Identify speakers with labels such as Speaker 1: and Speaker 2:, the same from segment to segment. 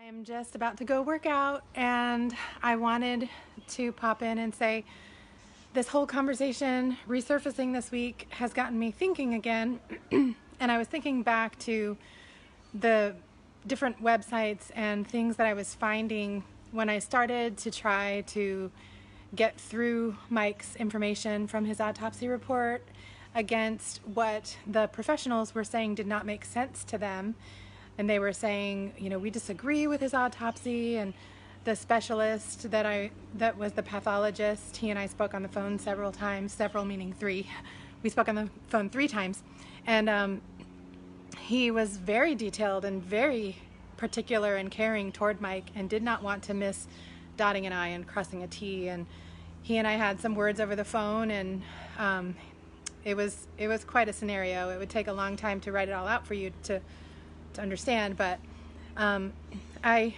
Speaker 1: I'm just about to go work out, and I wanted to pop in and say this whole conversation resurfacing this week has gotten me thinking again. And I was thinking back to the different websites and things that I was finding when I started to try to get through Mike's information from his autopsy report against what the professionals were saying did not make sense to them. And they were saying, we disagree with his autopsy. And the specialist that was the pathologist, he and I spoke on the phone several times, several meaning three. We spoke on the phone 3 times. And he was very detailed and very particular and caring toward Mike, and did not want to miss dotting an I and crossing a T. And he and I had some words over the phone, and it was quite a scenario. It would take a long time to write it all out for you to understand, but I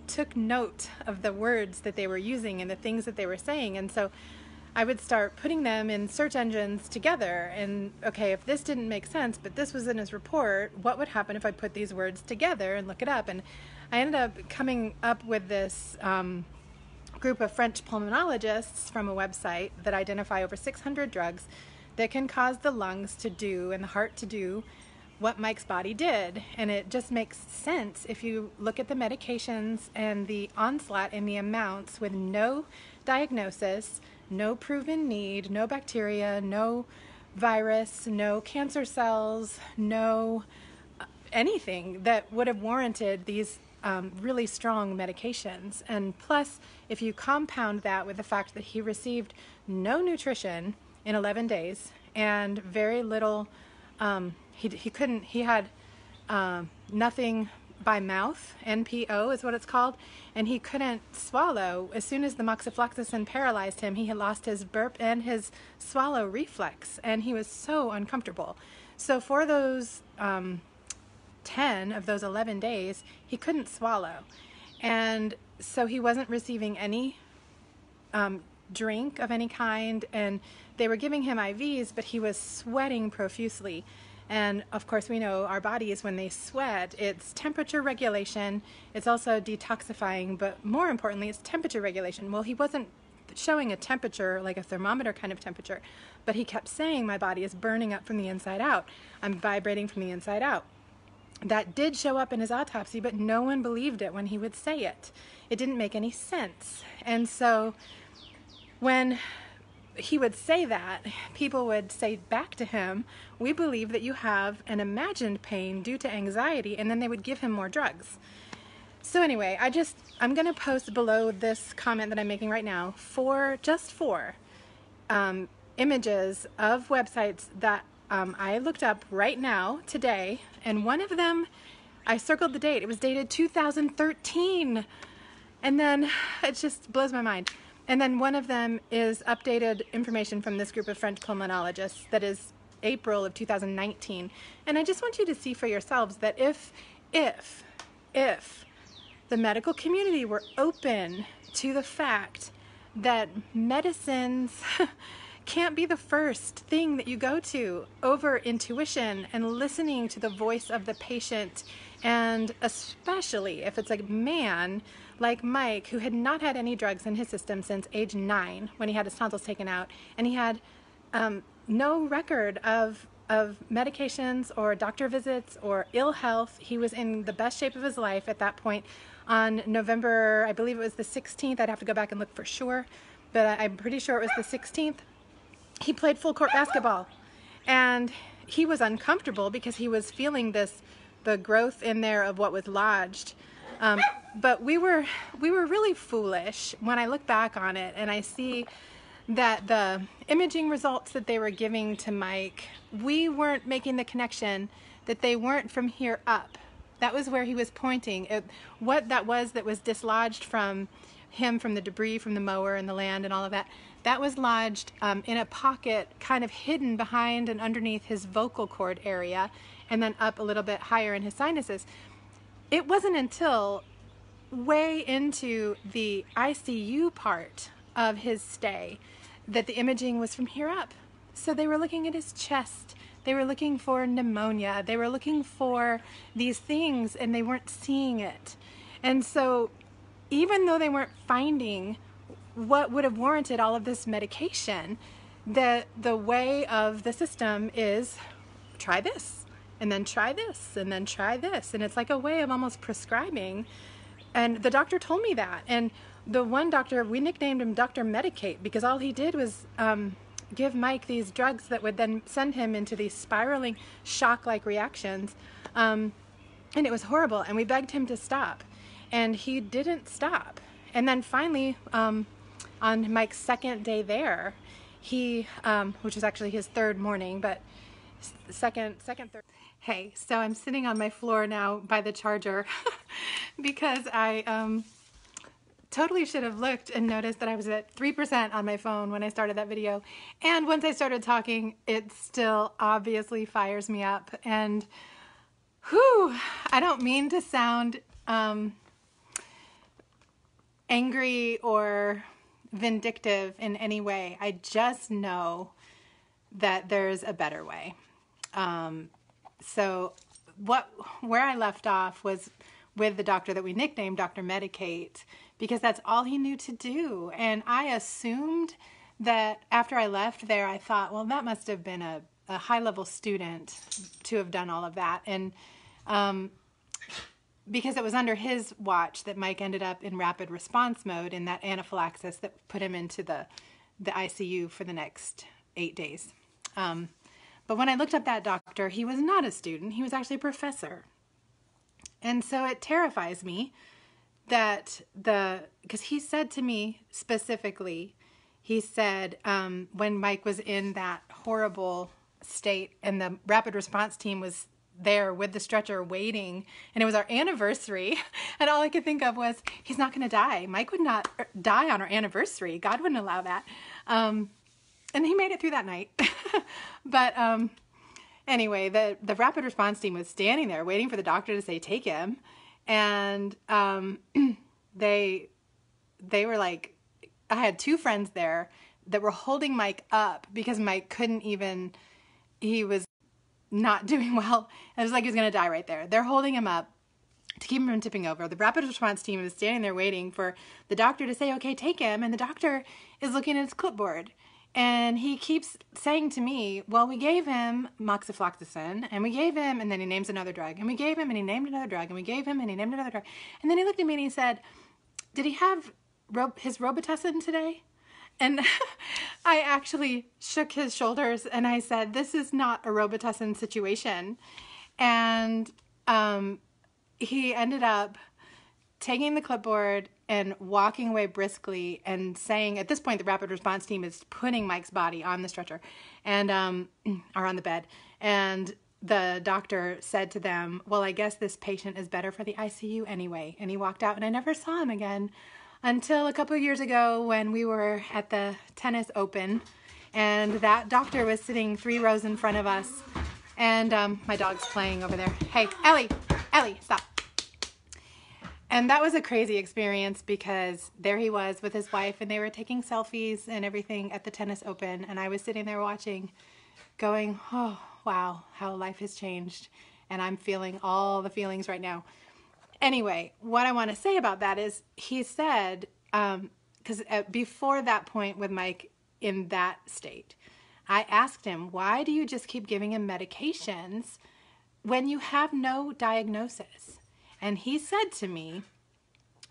Speaker 1: took note of the words that they were using and the things that they were saying, and so I would start putting them in search engines together. And okay, if this didn't make sense, but this was in his report, what would happen if I put these words together and look it up? And I ended up coming up with this group of French pulmonologists from a website that identify over 600 drugs that can cause the lungs to do and the heart to do what Mike's body did. And it just makes sense if you look at the medications and the onslaught and the amounts with no diagnosis, no proven need, no bacteria, no virus, no cancer cells, no anything that would have warranted these really strong medications. And plus, if you compound that with the fact that he received no nutrition in 11 days and very little, he had nothing by mouth, NPO is what it's called, and he couldn't swallow. As soon as the moxifloxacin paralyzed him, he had lost his burp and his swallow reflex, and he was so uncomfortable. So for those 10 of those 11 days, he couldn't swallow. And so he wasn't receiving any drink of any kind, and they were giving him IVs, but he was sweating profusely. And of course, we know our bodies, when they sweat, it's temperature regulation. It's also detoxifying, but more importantly, it's temperature regulation. Well, he wasn't showing a temperature, like a thermometer kind of temperature, but he kept saying, my body is burning up from the inside out. I'm vibrating from the inside out. That did show up in his autopsy, but no one believed it when he would say it. It didn't make any sense. And so when he would say that, people would say back to him, we believe that you have an imagined pain due to anxiety, and then they would give him more drugs. So anyway, I'm going to post below this comment that I'm making right now just four images of websites that I looked up right now, today, and one of them, I circled the date. It was dated 2013, and then it just blows my mind. And then one of them is updated information from this group of French pulmonologists that is April of 2019. And I just want you to see for yourselves that if the medical community were open to the fact that medicines can't be the first thing that you go to over intuition and listening to the voice of the patient, and especially if it's a man like Mike, who had not had any drugs in his system since age 9 when he had his tonsils taken out, and he had no record of medications or doctor visits or ill health. He was in the best shape of his life at that point. On November, I believe it was the 16th, I'd have to go back and look for sure, but I'm pretty sure it was the 16th, he played full court basketball. And he was uncomfortable because he was feeling the growth in there of what was lodged. But we were really foolish when I look back on it, and I see that the imaging results that they were giving to Mike, we weren't making the connection that they weren't from here up. That was where he was pointing. What that was dislodged from him, from the debris, from the mower and the land and all of that, that was lodged in a pocket kind of hidden behind and underneath his vocal cord area, and then up a little bit higher in his sinuses. It wasn't until way into the ICU part of his stay that the imaging was from here up. So they were looking at his chest, They were looking for pneumonia. They were looking for these things, and they weren't seeing it. And so even though they weren't finding what would have warranted all of this medication, the way of the system is try this, and then try this, and then try this. And it's like a way of almost prescribing. And the doctor told me that. And the one doctor, we nicknamed him Dr. Medicate, because all he did was give Mike these drugs that would then send him into these spiraling shock-like reactions. And it was horrible. And we begged him to stop. And he didn't stop. And then finally, on Mike's second day there, he, which was actually his third morning, but third. Hey, so I'm sitting on my floor now by the charger because I totally should have looked and noticed that I was at 3% on my phone when I started that video. And once I started talking, it still obviously fires me up. And whew, I don't mean to sound angry or vindictive in any way. I just know that there's a better way. So where I left off was with the doctor that we nicknamed Dr. Medicate, because that's all he knew to do. And I assumed that after I left there, I thought, well, that must have been a high-level student to have done all of that. And because it was under his watch that Mike ended up in rapid response mode in that anaphylaxis that put him into the ICU for the next 8 days. But when I looked up that doctor, he was not a student. He was actually a professor. And so it terrifies me that because he said to me specifically, he said when Mike was in that horrible state and the rapid response team was there with the stretcher waiting, and it was our anniversary, and all I could think of was, he's not going to die. Mike would not die on our anniversary. God wouldn't allow that. And he made it through that night. But anyway, the rapid response team was standing there waiting for the doctor to say, take him. And they were like, I had two friends there that were holding Mike up because Mike couldn't even, he was not doing well. It was like he was going to die right there. They're holding him up to keep him from tipping over. The rapid response team is standing there waiting for the doctor to say, okay, take him. And the doctor is looking at his clipboard. And he keeps saying to me, well, we gave him moxifloxacin, and we gave him, and then he names another drug, and we gave him, and he named another drug, and we gave him, and he named another drug. And then he looked at me and he said, did he have his Robitussin today? And I actually shook his shoulders, and I said, this is not a Robitussin situation. And he ended up taking the clipboard and walking away briskly and saying, at this point, the rapid response team is putting Mike's body on the stretcher and or on the bed. And the doctor said to them, well, I guess this patient is better for the ICU anyway. And he walked out, and I never saw him again until a couple of years ago when we were at the tennis open, and that doctor was sitting 3 rows in front of us, and my dog's playing over there. Hey, Ellie, stop. And that was a crazy experience because there he was with his wife, and they were taking selfies and everything at the tennis open, and I was sitting there watching, going, oh, wow, how life has changed, and I'm feeling all the feelings right now. Anyway, what I want to say about that is he said, because before that point with Mike in that state, I asked him, why do you just keep giving him medications when you have no diagnosis? And he said to me,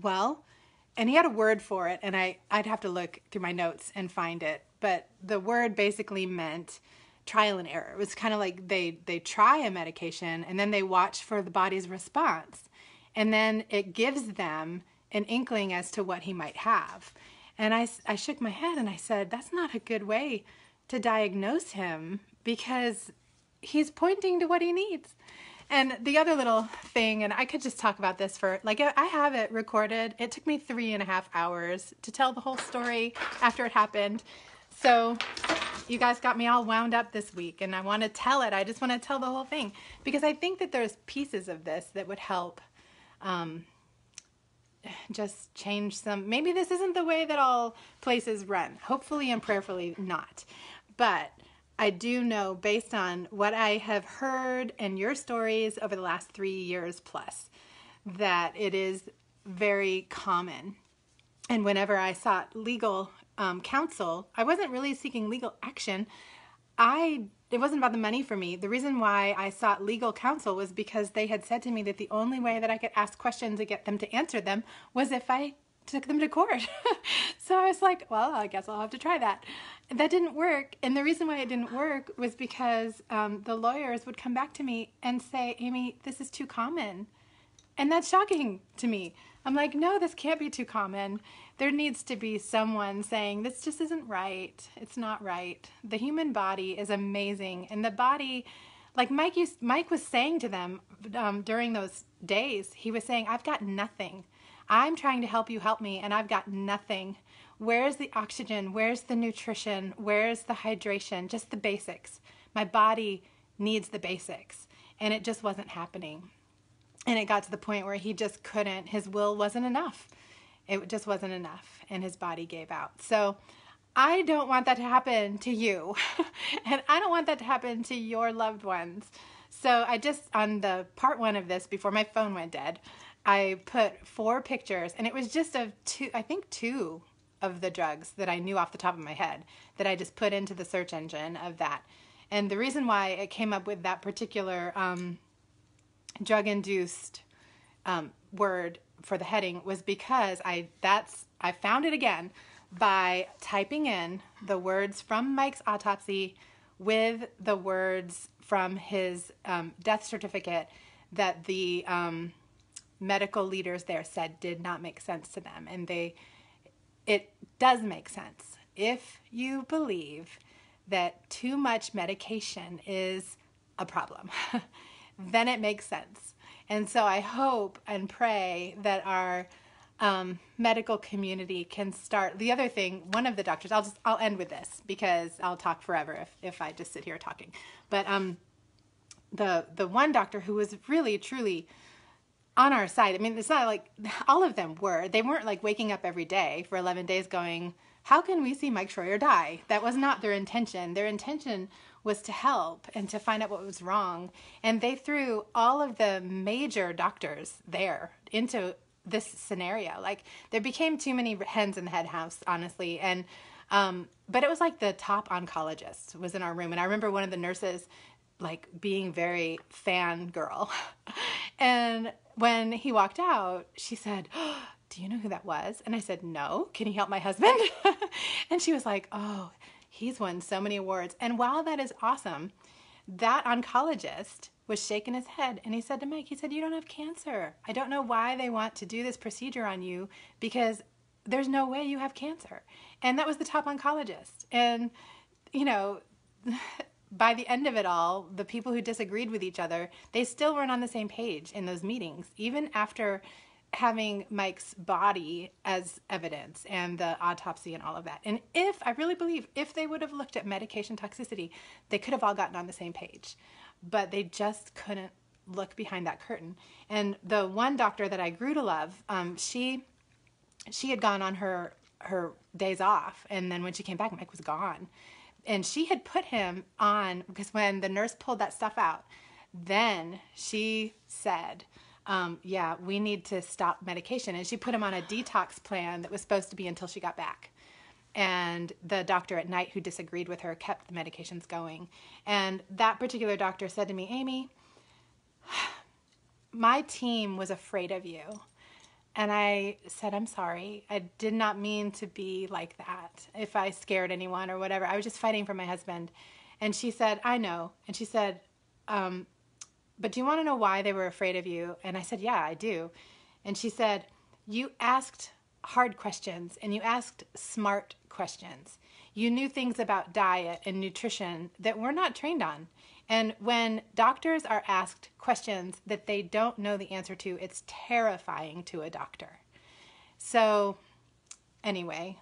Speaker 1: well, and he had a word for it, and I'd have to look through my notes and find it, but the word basically meant trial and error. It was kind of like they try a medication, and then they watch for the body's response. And then it gives them an inkling as to what he might have. And I shook my head and I said, that's not a good way to diagnose him because he's pointing to what he needs. And the other little thing, and I could just talk about this for, like, I have it recorded. It took me 3.5 hours to tell the whole story after it happened. So you guys got me all wound up this week, and I want to tell it. I just want to tell the whole thing because I think that there's pieces of this that would help just change some. Maybe this isn't the way that all places run. Hopefully and prayerfully not. But I do know, based on what I have heard and your stories over the last 3 years plus, that it is very common. And whenever I sought legal counsel, I wasn't really seeking legal action. It wasn't about the money for me. The reason why I sought legal counsel was because they had said to me that the only way that I could ask questions and get them to answer them was if I took them to court. So I was like, well, I guess I'll have to try that. That didn't work. And the reason why it didn't work was because the lawyers would come back to me and say, Amy, this is too common. And that's shocking to me. I'm like, no, this can't be too common. There needs to be someone saying, this just isn't right. It's not right. The human body is amazing. And the body, like Mike was saying to them during those days, he was saying, I've got nothing. I'm trying to help you help me, and I've got nothing. Where's the oxygen? Where's the nutrition? Where's the hydration? Just the basics. My body needs the basics. And it just wasn't happening. And it got to the point where he just couldn't, his will wasn't enough. It just wasn't enough, and his body gave out. So I don't want that to happen to you. And I don't want that to happen to your loved ones. So I just, on the part one of this, before my phone went dead, I put 4 pictures, and it was just of two of the drugs that I knew off the top of my head that I just put into the search engine of that. And the reason why it came up with that particular drug-induced word for the heading was because I found it again by typing in the words from Mike's autopsy with the words from his death certificate that the medical leaders there said did not make sense to them. And it does make sense. If you believe that too much medication is a problem, then it makes sense. And so I hope and pray that our medical community can start. The other thing, one of the doctors, I'll end with this because I'll talk forever if I just sit here talking. But the one doctor who was really, truly on our side, I mean, it's not like all of them were. They weren't like waking up every day for 11 days going, how can we see Mike Schroyer die? That was not their intention. Their intention was to help and to find out what was wrong. And they threw all of the major doctors there into this scenario. Like, there became too many hens in the hen house, honestly. And but it was like the top oncologist was in our room. And I remember one of the nurses like being very fangirl. And when he walked out, she said, oh, do you know who that was? And I said, no. Can he help my husband? And she was like, oh, he's won so many awards. And while that is awesome, that oncologist was shaking his head. And he said to Mike, he said, you don't have cancer. I don't know why they want to do this procedure on you because there's no way you have cancer. And that was the top oncologist. And, you know, by the end of it all, the people who disagreed with each other, they still weren't on the same page in those meetings, even after having Mike's body as evidence and the autopsy and all of that. And I really believe if they would have looked at medication toxicity, they could have all gotten on the same page, but they just couldn't look behind that curtain. And the one doctor that I grew to love, she had gone on her days off, and then when she came back, Mike was gone. And she had put him on, because when the nurse pulled that stuff out, then she said, yeah, we need to stop medication. And she put him on a detox plan that was supposed to be until she got back. And the doctor at night who disagreed with her kept the medications going. And that particular doctor said to me, Amy, my team was afraid of you. And I said, I'm sorry. I did not mean to be like that. If I scared anyone or whatever, I was just fighting for my husband. And she said, I know. And she said, but do you want to know why they were afraid of you? And I said, yeah, I do. And she said, you asked hard questions and you asked smart questions. You knew things about diet and nutrition that we're not trained on. And when doctors are asked questions that they don't know the answer to, it's terrifying to a doctor. So anyway,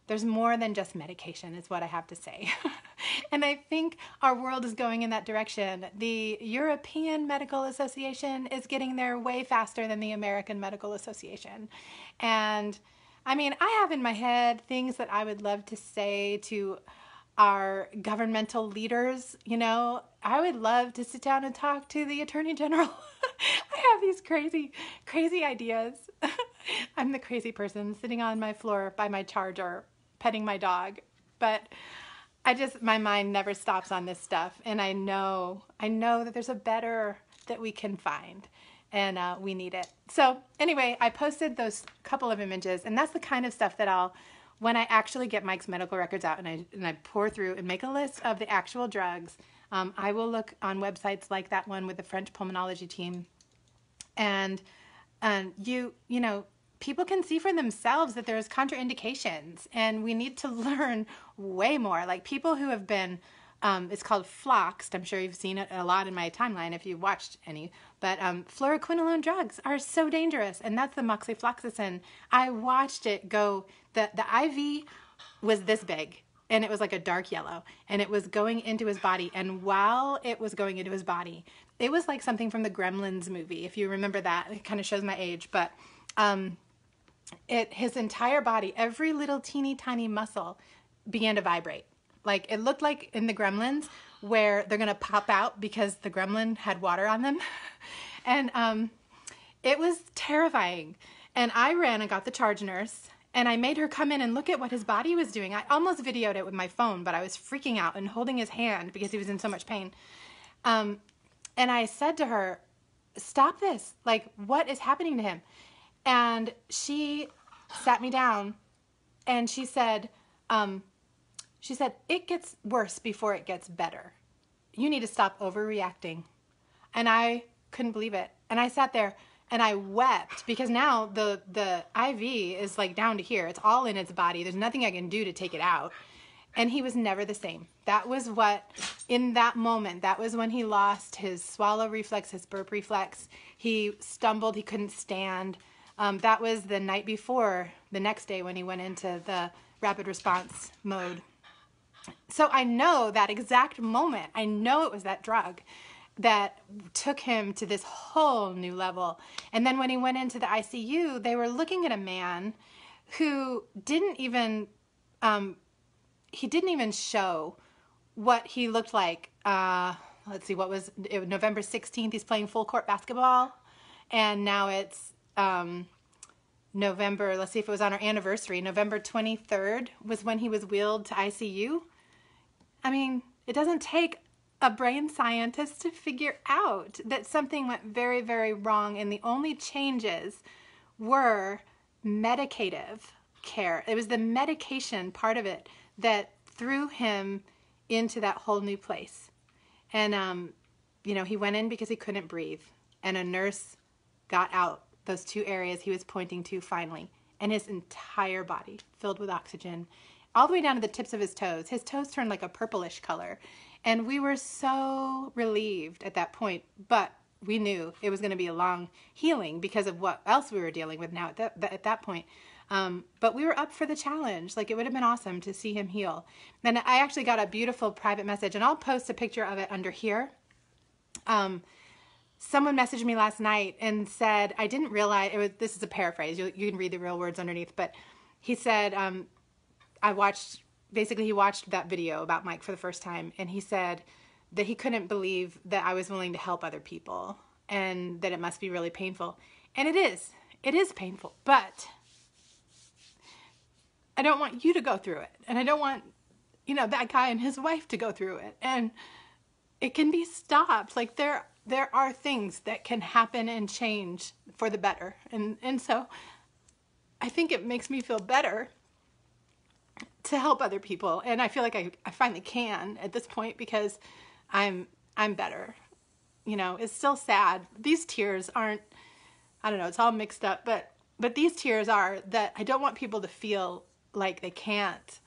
Speaker 1: there's more than just medication is what I have to say. And I think our world is going in that direction. The European Medical Association is getting there way faster than the American Medical Association. And I mean, I have in my head things that I would love to say to our governmental leaders. You know, I would love to sit down and talk to the Attorney General. I have these crazy ideas. I'm the crazy person sitting on my floor by my charger, petting my dog. But my mind never stops on this stuff. And I know that there's a better that we can find. And we need it. So anyway, I posted those couple of images. And that's the kind of stuff that when I actually get Mike's medical records out and I pour through and make a list of the actual drugs, I will look on websites like that one with the French pulmonology team. And you know, people can see for themselves that there's contraindications, and we need to learn way more. Like people who have been, it's called floxed. I'm sure you've seen it a lot in my timeline if you've watched any. But fluoroquinolone drugs are so dangerous, and that's the moxifloxacin. I watched it go. The IV was this big, and it was like a dark yellow, and it was going into his body. And while it was going into his body, it was like something from the Gremlins movie. If you remember that, it kind of shows my age, but his entire body, every little teeny tiny muscle began to vibrate. Like it looked like in the Gremlins where they're going to pop out because the gremlin had water on them. And it was terrifying. And I ran and got the charge nurse, and I made her come in and look at what his body was doing. I almost videoed it with my phone, but I was freaking out and holding his hand because he was in so much pain. And I said to her, stop this. Like, what is happening to him? And she sat me down and she said, it gets worse before it gets better. You need to stop overreacting. And I couldn't believe it. And I sat there and I wept because now the IV is like down to here. It's all in its body. There's nothing I can do to take it out. And he was never the same. That was in that moment, that was when he lost his swallow reflex, his burp reflex. He stumbled. He couldn't stand. That was the night before, the next day when he went into the rapid response mode. So I know that exact moment. I know it was that drug that took him to this whole new level. And then when he went into the ICU, they were looking at a man who didn't even show what he looked like. Let's see, it was November 16th. He's playing full court basketball. And now it's November, let's see if it was on our anniversary. November 23rd was when he was wheeled to ICU. I mean, it doesn't take a brain scientist to figure out that something went very, very wrong. And the only changes were medicative care. It was the medication part of it that threw him into that whole new place. And, he went in because he couldn't breathe. And a nurse got out those two areas he was pointing to finally. And his entire body filled with oxygen, all the way down to the tips of his toes. His toes turned like a purplish color. And we were so relieved at that point. But we knew it was going to be a long healing because of what else we were dealing with now at that point. But we were up for the challenge. Like, it would have been awesome to see him heal. Then I actually got a beautiful private message, and I'll post a picture of it under here. Someone messaged me last night and said, I didn't realize, this is a paraphrase, you can read the real words underneath, but he said, he watched that video about Mike for the first time, and he said that he couldn't believe that I was willing to help other people, and that it must be really painful. And it is painful, but I don't want you to go through it. And I don't want, that guy and his wife to go through it. And it can be stopped. Like there are things that can happen and change for the better. And so I think it makes me feel better to help other people. And I feel like I finally can at this point because I'm better. It's still sad. These tears aren't, I don't know, it's all mixed up, but these tears are that I don't want people to feel like they can't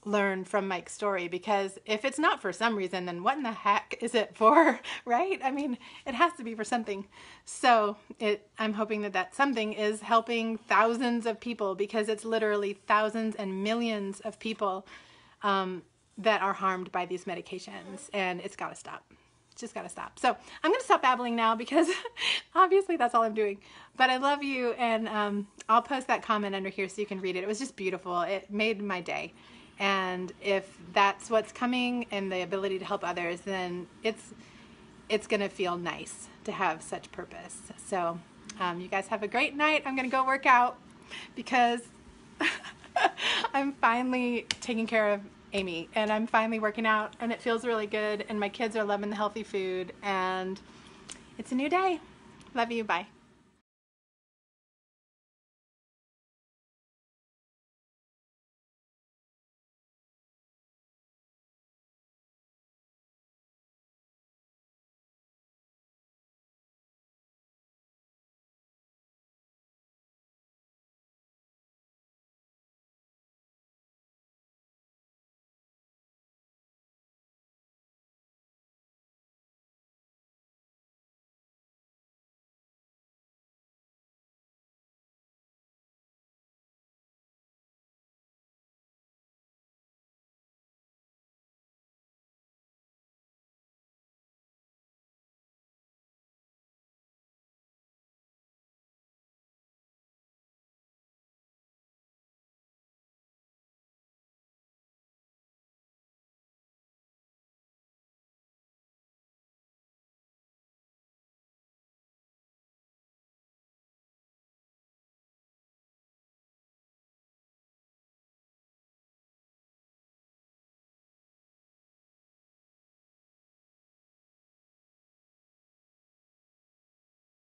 Speaker 1: learn from Mike's story, because if it's not for some reason, then what in the heck is it for, right? I mean, it has to be for something. So I'm hoping that something is helping thousands of people, because it's literally thousands and millions of people that are harmed by these medications, and it's got to stop. It's just got to stop. So I'm going to stop babbling now, because obviously that's all I'm doing. But I love you, and I'll post that comment under here so you can read it. It was just beautiful. It made my day. And if that's what's coming and the ability to help others, then it's going to feel nice to have such purpose. So you guys have a great night. I'm going to go work out because I'm finally taking care of Amy, and I'm finally working out, and it feels really good, and my kids are loving the healthy food, and it's a new day. Love you. Bye.